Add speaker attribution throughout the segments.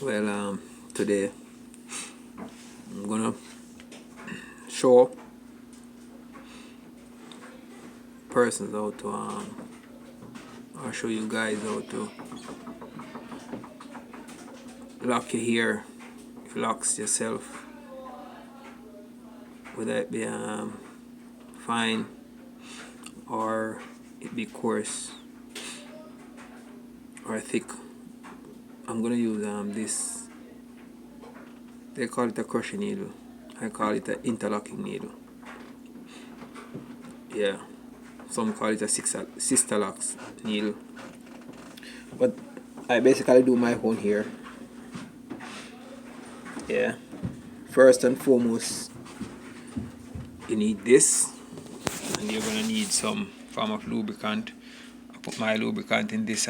Speaker 1: Well, today I'm gonna show persons how to or show you guys how to lock your hair, locks yourself, whether it be fine or it be coarse or thick. I'm gonna use this. They call it a crushing needle. I call it an interlocking needle. Yeah, some call it a sister locks needle. But I basically do my own here. Yeah. First and foremost, you need this, and you're gonna need some form of lubricant. I put my lubricant in this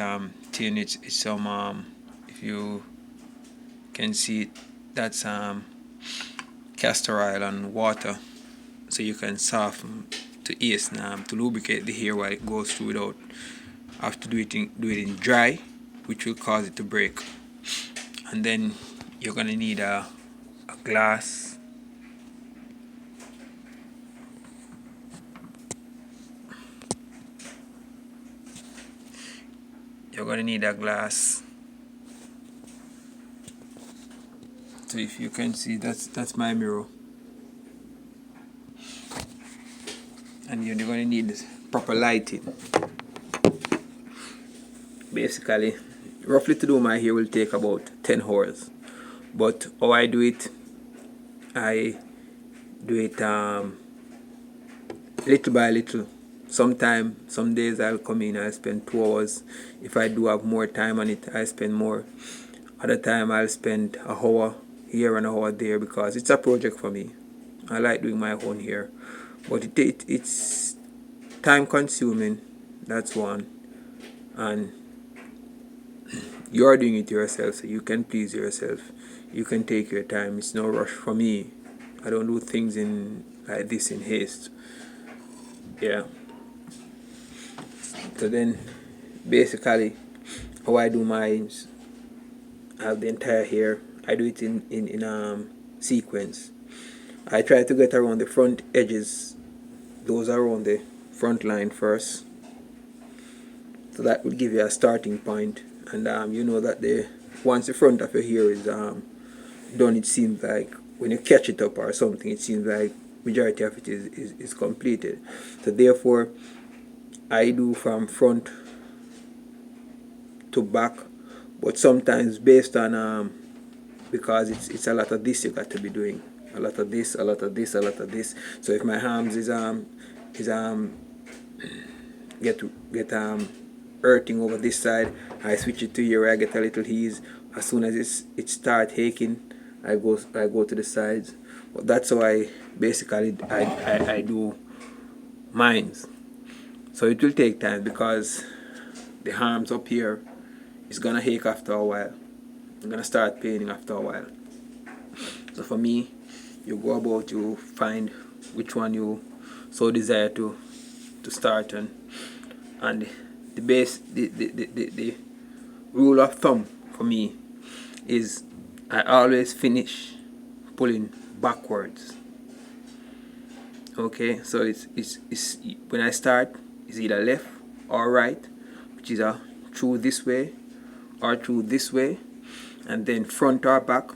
Speaker 1: tin. It's some if you can see it, that's castor oil and water, so you can soften to to lubricate the hair while it goes through without have to do it in dry, which will cause it to break. And then you're gonna need a glass. You're gonna need a glass. So if you can see, that's my mirror. And you're gonna need proper lighting. Basically, roughly to do my hair will take about 10 hours. But how I do it little by little. Some days I'll come in, I'll spend 2 hours. If I do have more time on it, I spend more. Other time I'll spend an hour here and an hour there, because it's a project for me. I like doing my own hair, but it's time consuming. That's one. And you're doing it yourself, so you can please yourself. You can take your time. It's no rush for me. I don't do things like this in haste. Yeah. So then, basically, how I do mine, I have the entire hair. I do it in sequence. I try to get around the front edges. Those are around the front line first. So that would give you a starting point. And you know that once the front of your hair is done, it seems like when you catch it up or something, it seems like majority of it is completed. So therefore, I do from front to back, but sometimes based on because it's a lot of this you got to be doing, a lot of this, a lot of this, a lot of this. So if my arms is get hurting over this side, I switch it to here, I get a little ease. As soon as it start aching, I go to the sides. But that's how I basically I do mines. So it will take time, because the arms up here is gonna ache after a while. I'm gonna start paining after a while. So for me, you go about, you find which one you so desire to start on. And the rule of thumb for me is I always finish pulling backwards. Okay, so it's when I start, it's either left or right, which is through this way or through this way, and then front or back.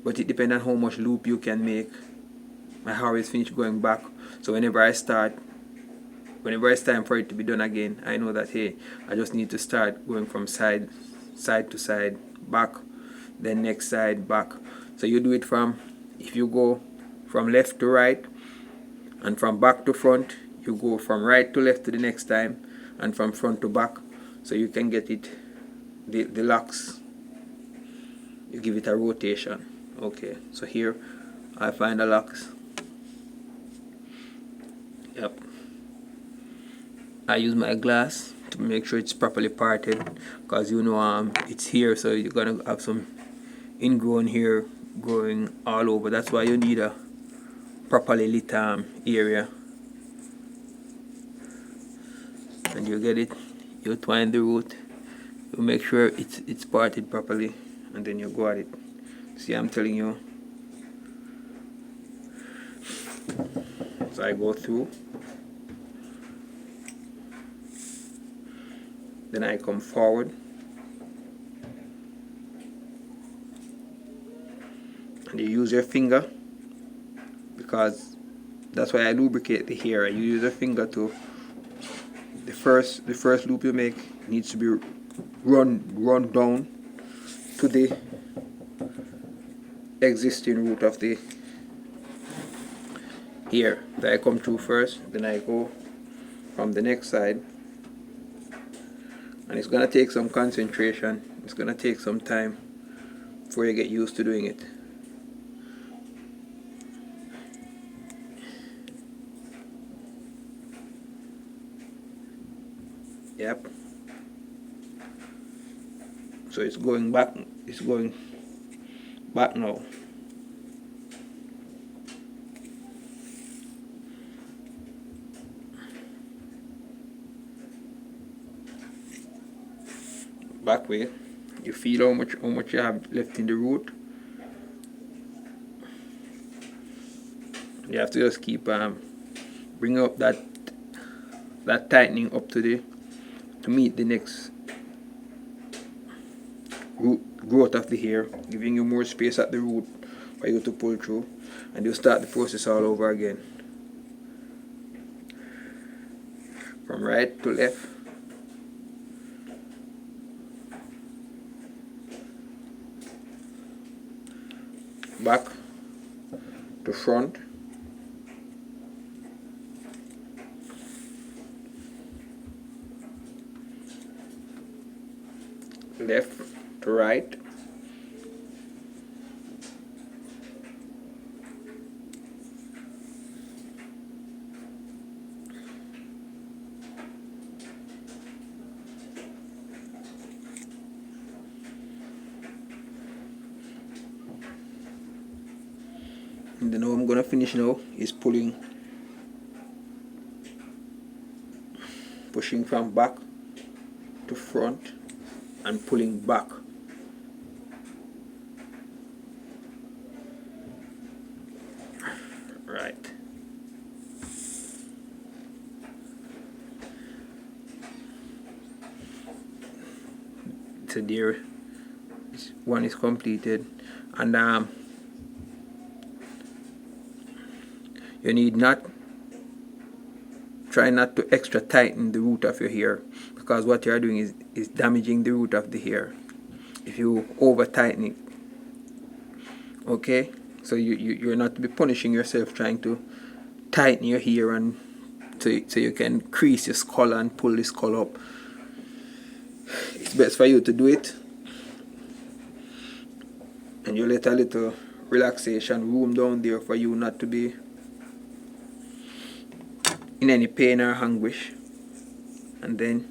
Speaker 1: But it depends on how much loop you can make. I always finish going back. So whenever it's time for it to be done again, I know that, hey, I just need to start going from side to side, back, then next side, back. So you do it if you go from left to right, and from back to front, you go from right to left to the next time, and from front to back. So you can get it, the locks, you give it a rotation. Okay, so here I find the locks. Yep. I use my glass to make sure it's properly parted, because it's here, so you're gonna have some ingrown hair growing all over. That's why you need a properly lit area. And you get it, you twine the root, you make sure it's parted properly, and then you go at it. See, I'm telling you. So I go through, then I come forward, and you use your finger, because that's why I lubricate the hair. You use your finger to the first loop you make needs to be run down to the existing root of the hair. Then I come through first, then I go from the next side, and it's gonna take some concentration. It's gonna take some time before you get used to doing it. Yep. So it's going back. It's going back now. Back way. You feel how much you have left in the root. You have to just keep bring up that tightening up to meet the next root growth of the hair, giving you more space at the root for you to pull through, and you start the process all over again from right to left. Back to front, left to right, and then how I'm gonna finish now is pushing from back to front and pulling back. Right. So there, one is completed, and you need not try not to extra tighten the root of your hair, because what you are doing is damaging the root of the hair if you over tighten it. Okay, so you're not to be punishing yourself trying to tighten your hair and so you can crease your skull and pull the skull up. It's best for you to do it, and you let a little relaxation room down there for you not to be in any pain or anguish, and then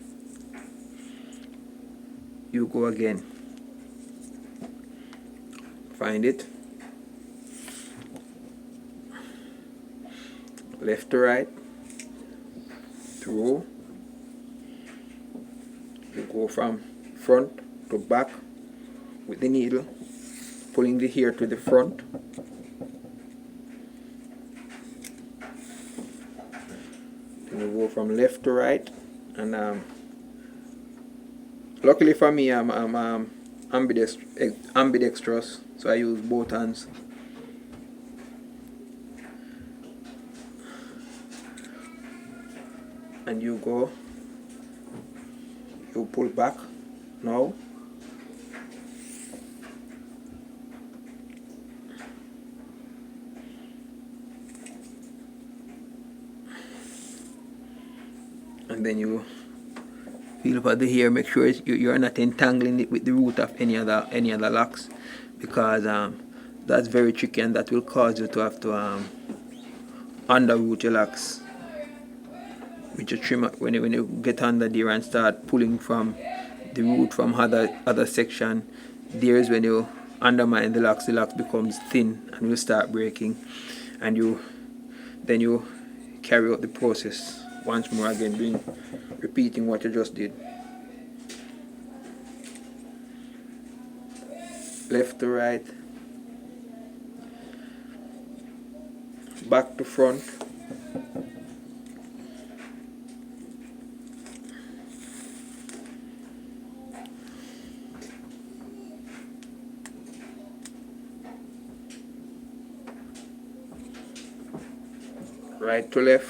Speaker 1: you go again. Find it, left to right, through. You go from front to back with the needle, pulling the hair to the front. Then you go from left to right, and luckily for me, I'm ambidextrous, so I use both hands. And you pull back now. And then you feel about the hair, make sure you're not entangling it with the root of any other locks, because that's very tricky, and that will cause you to have to underroot your locks with your trimmer when you get under there and start pulling from the root from other section. There's when you undermine the locks becomes thin and will start breaking, and then you carry out the process once more again, repeating what you just did. left to right, back to front, right to left,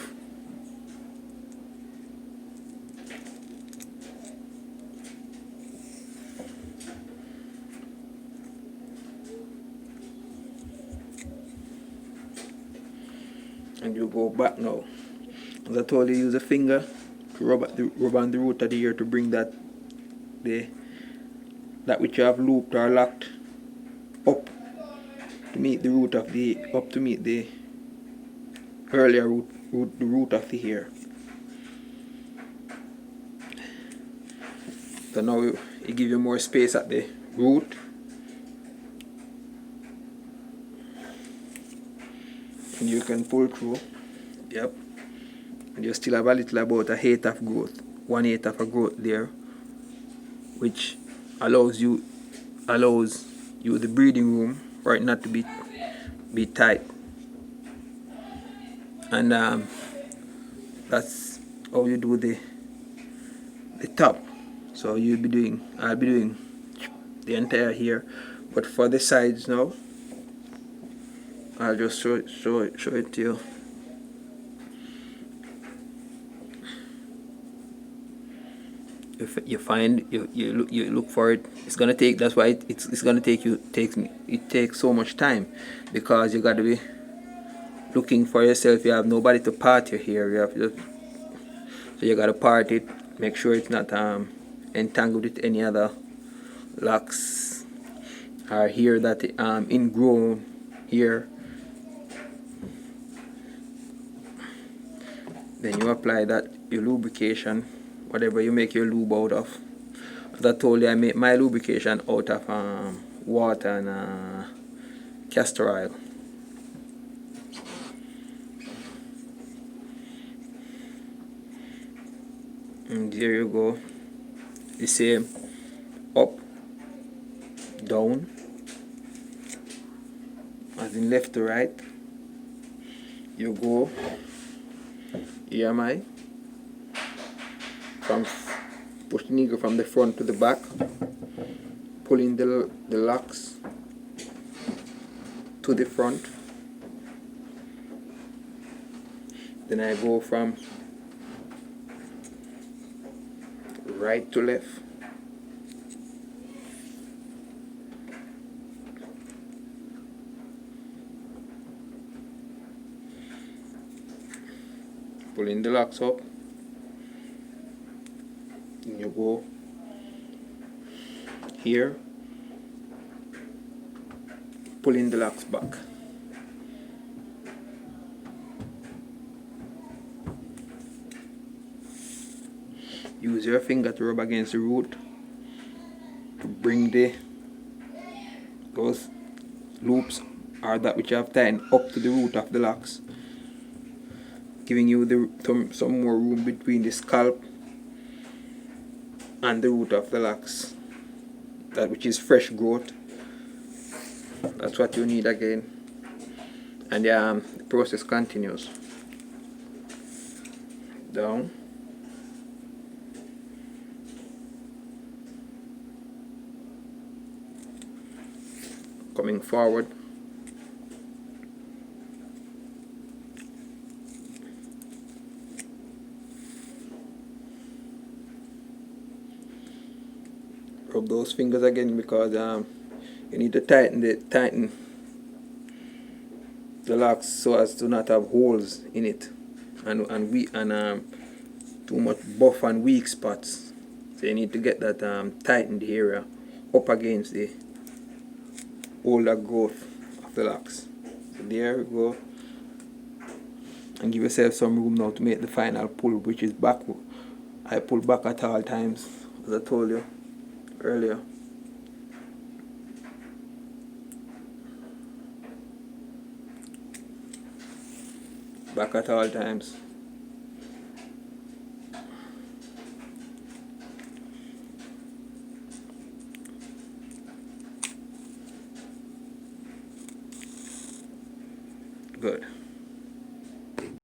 Speaker 1: and you go back now. As I told you, use a finger to rub on the root of the ear to bring that which you have looped or locked up to meet the root of the earlier root of the hair. So now it gives you more space at the root, and you can pull through. Yep. And you still have a little about 1/8 of growth, 1/8 of a growth there, which allows you the breathing room for it not to be tight. And that's how you do the top. So I'll be doing the entire hair, but for the sides now, I'll just show it to you. If you find you look for it, it's gonna take. That's why it's gonna take you. It takes so much time, because you gotta be looking for yourself. You have nobody to part your hair. So you gotta part it. Make sure it's not entangled with any other locks or hair that ingrown here. Then you apply your lubrication, whatever you make your lube out of. As I told you, I make my lubrication out of water and castor oil. And there you go. The same, up, down, as in left to right. You go. Here am I. Push the needle from the front to the back, pulling the locks to the front. Then I go from right to left. Pulling the locks up. And you go here, pulling the locks back. Use your finger to rub against the root to bring those loops or that which you have tightened up to the root of the locks, giving you some more room between the scalp and the root of the locks, that which is fresh growth. That's what you need again, and the process continues. Down, coming forward, rub those fingers again, because you need to tighten the locks so as to not have holes in it and too much buff and weak spots. So you need to get that tightened area up against the older growth of the locks. So there we go, and give yourself some room now to make the final pull, which is back. I pull back at all times, as I told you earlier. Back at all times. Good.